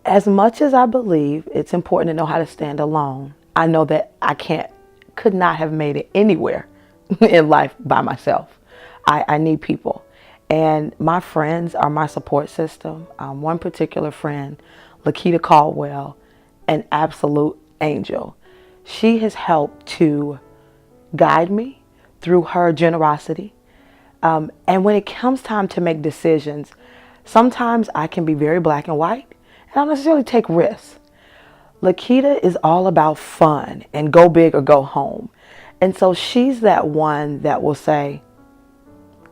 As much as I believe it's important to know how to stand alone, I know that could not have made it anywhere in life by myself. I need people. And my friends are my support system. One particular friend, Lakita Caldwell, an absolute angel. She has helped to guide me through her generosity. And when it comes time to make decisions, sometimes I can be very black and white, and I don't necessarily take risks. Lakita is all about fun and go big or go home. And so she's that one that will say,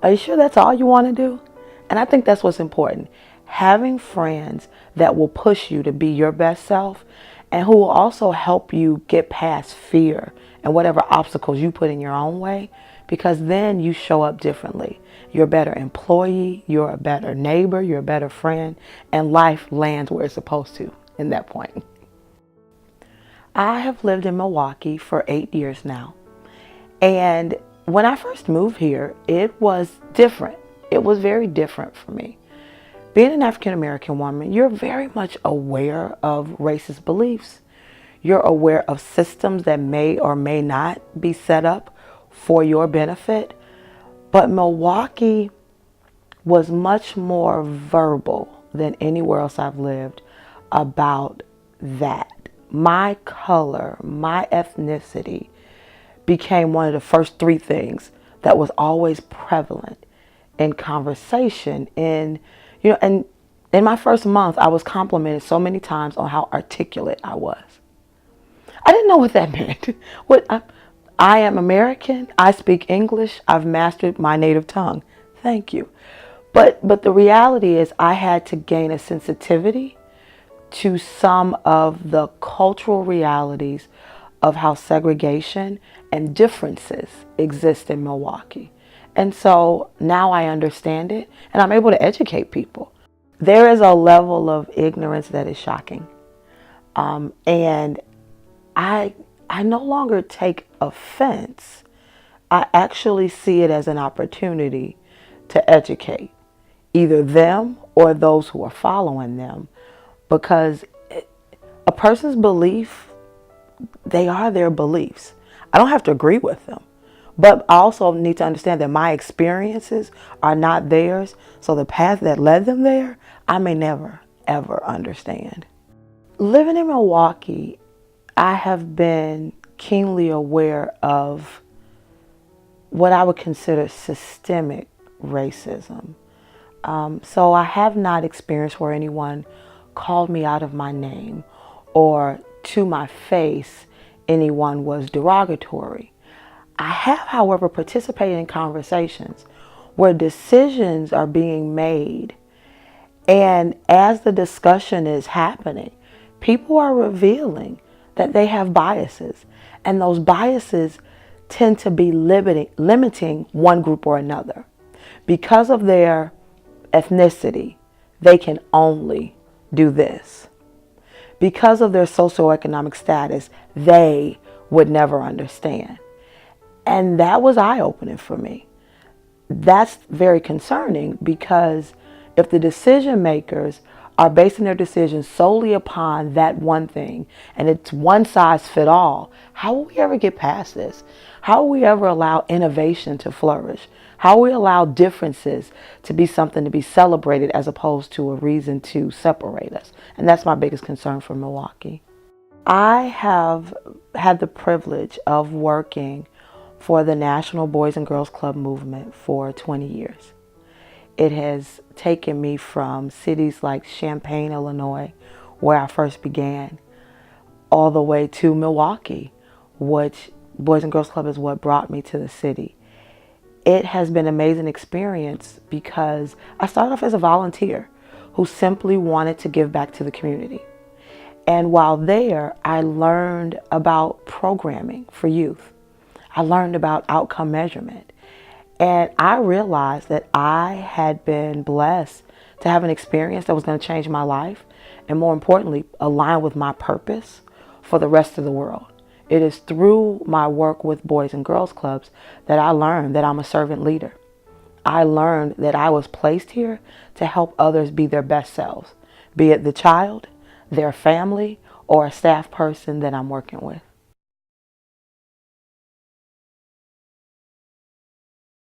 are you sure that's all you want to do? And I think that's what's important. Having friends that will push you to be your best self and who will also help you get past fear and whatever obstacles you put in your own way, because then you show up differently. You're a better employee, you're a better neighbor, you're a better friend, and life lands where it's supposed to in that point. I have lived in Milwaukee for 8 years now. And when I first moved here, it was different. It was very different for me. Being an African American woman, you're very much aware of racist beliefs. You're aware of systems that may or may not be set up for your benefit. But Milwaukee was much more verbal than anywhere else I've lived about that. My color, my ethnicity became one of the first three things that was always prevalent in conversation. And in my first month, I was complimented so many times on how articulate I was. I didn't know what that meant. I am American. I speak English. I've mastered my native tongue. Thank you. But the reality is I had to gain a sensitivity to some of the cultural realities of how segregation and differences exist in Milwaukee. And so now I understand it and I'm able to educate people. There is a level of ignorance that is shocking. And I no longer take offense. I actually see it as an opportunity to educate either them or those who are following them, because a person's belief, they are their beliefs. I don't have to agree with them, but I also need to understand that my experiences are not theirs. So the path that led them there, I may never, ever understand. Living in Milwaukee, I have been keenly aware of what I would consider systemic racism. So I have not experienced where anyone called me out of my name or to my face anyone was derogatory. I have, however, participated in conversations where decisions are being made, and as the discussion is happening, people are revealing that they have biases, and those biases tend to be limiting one group or another. Because of their ethnicity, they can only do this. Because of their socioeconomic status, they would never understand. And that was eye-opening for me. That's very concerning, because if the decision makers are basing their decisions solely upon that one thing, and it's one size fit all, how will we ever get past this? How will we ever allow innovation to flourish? How will we allow differences to be something to be celebrated as opposed to a reason to separate us? And that's my biggest concern for Milwaukee. I have had the privilege of working for the National Boys and Girls Club movement for 20 years. It has taken me from cities like Champaign, Illinois, where I first began, all the way to Milwaukee, which Boys and Girls Club is what brought me to the city. It has been an amazing experience because I started off as a volunteer who simply wanted to give back to the community. And while there, I learned about programming for youth. I learned about outcome measurement. And I realized that I had been blessed to have an experience that was going to change my life, and more importantly, align with my purpose for the rest of the world. It is through my work with Boys and Girls Clubs that I learned that I'm a servant leader. I learned that I was placed here to help others be their best selves, be it the child, their family or a staff person that I'm working with.